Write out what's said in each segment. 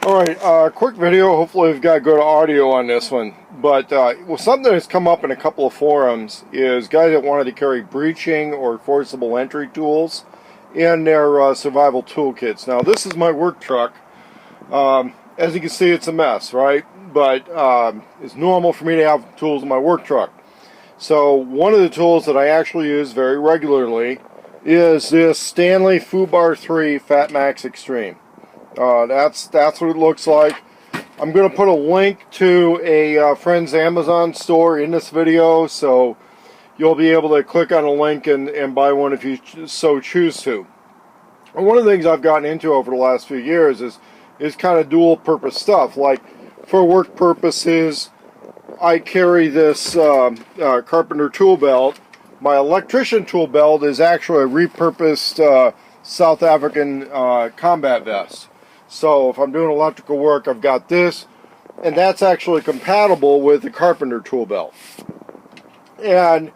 Alright, quick video. Hopefully we've got good audio on this one. But something that's come up in a couple of forums is guys that wanted to carry breaching or forcible entry tools in their survival toolkits. Now this is my work truck. As you can see, it's a mess, right? But it's normal for me to have tools in my work truck. So one of the tools that I actually use very regularly is this Stanley Fubar 3 Fat Max Extreme. That's what it looks like. I'm going to put a link to a friend's Amazon store in this video, so you'll be able to click on a link and buy one if you so choose to. And one of the things I've gotten into over the last few years is kind of dual purpose stuff. Like for work purposes, I carry this carpenter tool belt. My electrician tool belt is actually a repurposed South African combat vest. So if I'm doing electrical work, I've got this, and that's actually compatible with the carpenter tool belt. And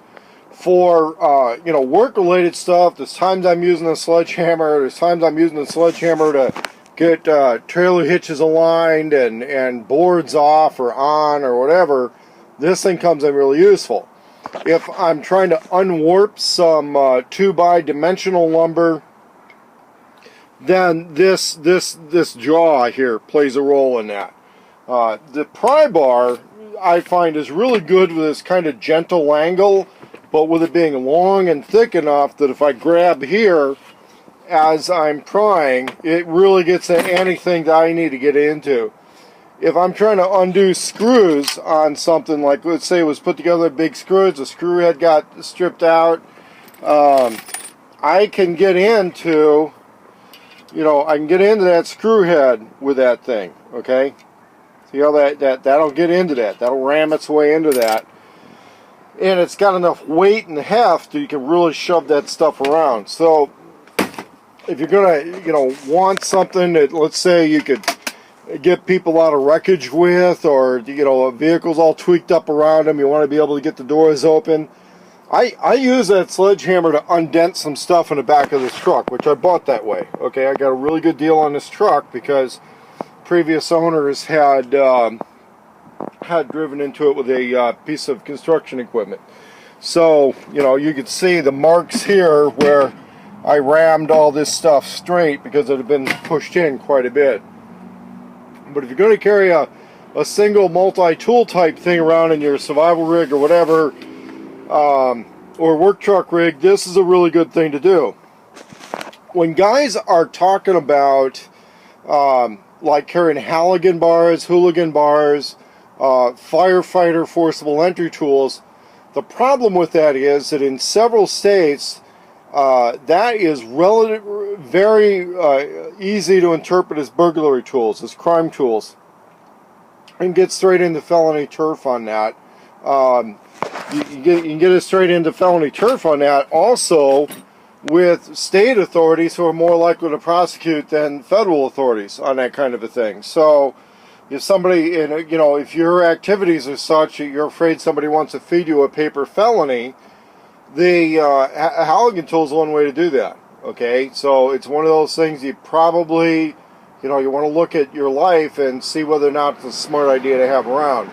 for work-related stuff, there's times I'm using a sledgehammer. There's times I'm using a sledgehammer to get trailer hitches aligned and boards off or on or whatever. This thing comes in really useful. If I'm trying to unwarp some 2x dimensional lumber, then this jaw here plays a role in that. The pry bar I find is really good with this kind of gentle angle, but with it being long and thick enough that if I grab here as I'm prying, it really gets at anything that I need to get into. If I'm trying to undo screws on something, like let's say it was put together big screws, the screw head got stripped out, I can get into that screw head with that thing, okay? See how that'll get into that. That'll ram its way into that. And it's got enough weight and heft that you can really shove that stuff around. So if you're going to, want something that, let's say, you could get people out of wreckage with, or, a vehicle's all tweaked up around them, you want to be able to get the doors open. I use that sledgehammer to undent some stuff in the back of this truck, which I bought that way. Okay, I got a really good deal on this truck because previous owners had driven into it with a piece of construction equipment. So, you could see the marks here where I rammed all this stuff straight because it had been pushed in quite a bit. But if you're going to carry a single multi-tool type thing around in your survival rig or whatever, or work truck rig, this is a really good thing to do. When guys are talking about like carrying Halligan bars, Halligan bars, firefighter forcible entry tools, the problem with that is that in several states that is very easy to interpret as burglary tools, as crime tools, and get straight into felony turf on that. You can get it straight into felony turf on that. Also, with state authorities who are more likely to prosecute than federal authorities on that kind of a thing. So, if somebody, if your activities are such that you're afraid somebody wants to feed you a paper felony, the Halligan tool is one way to do that. Okay, so it's one of those things you probably, you want to look at your life and see whether or not it's a smart idea to have around.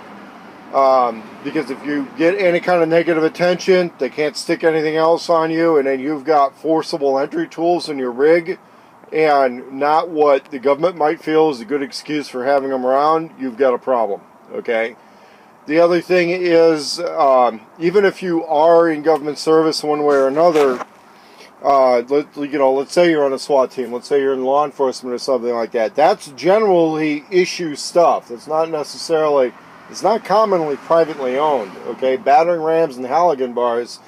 Because if you get any kind of negative attention, they can't stick anything else on you, and then you've got forcible entry tools in your rig, and not what the government might feel is a good excuse for having them around, you've got a problem, okay? The other thing is, even if you are in government service one way or another, let's say you're on a SWAT team, let's say you're in law enforcement or something like that, that's generally issue stuff. It's not commonly privately owned, okay? Battering rams and Halligan bars,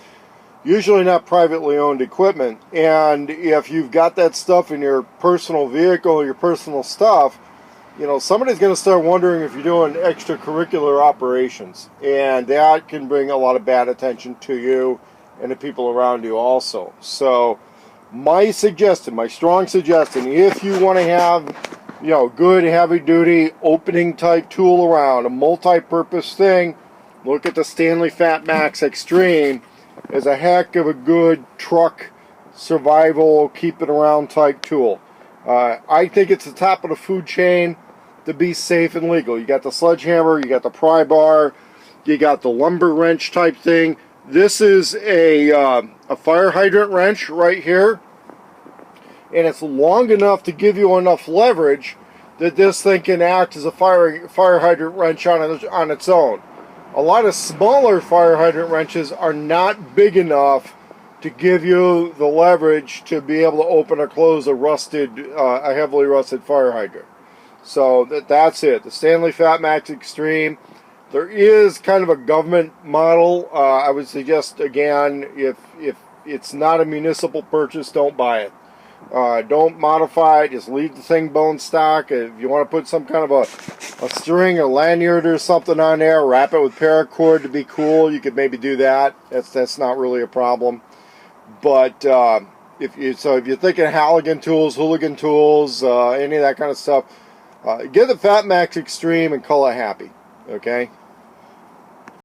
usually not privately owned equipment. And if you've got that stuff in your personal vehicle, your personal stuff, somebody's going to start wondering if you're doing extracurricular operations. And that can bring a lot of bad attention to you and the people around you also. So my strong suggestion, if you want to have good heavy-duty opening type tool around, a multi-purpose thing, look at the Stanley Fat Max Extreme as a heck of a good truck survival, keep it around type tool. I think it's the top of the food chain. to be safe and legal. You got the sledgehammer, you got the pry bar, you got the lumber wrench type thing. This is a fire hydrant wrench right here, and it's long enough to give you enough leverage that this thing can act as a fire hydrant wrench on its own. A lot of smaller fire hydrant wrenches are not big enough to give you the leverage to be able to open or close a heavily rusted fire hydrant. So that's it. The Stanley Fat Max Extreme. There is kind of a government model. I would suggest, again, if it's not a municipal purchase, don't buy it. Don't modify it. Just leave the thing bone stock. If you want to put some kind of a string or lanyard or something on there, wrap it with paracord to be cool. You could maybe do that. That's not really a problem. But if you're thinking Halligan tools, Hooligan tools, any of that kind of stuff, get the Fat Max Extreme and call it happy. Okay.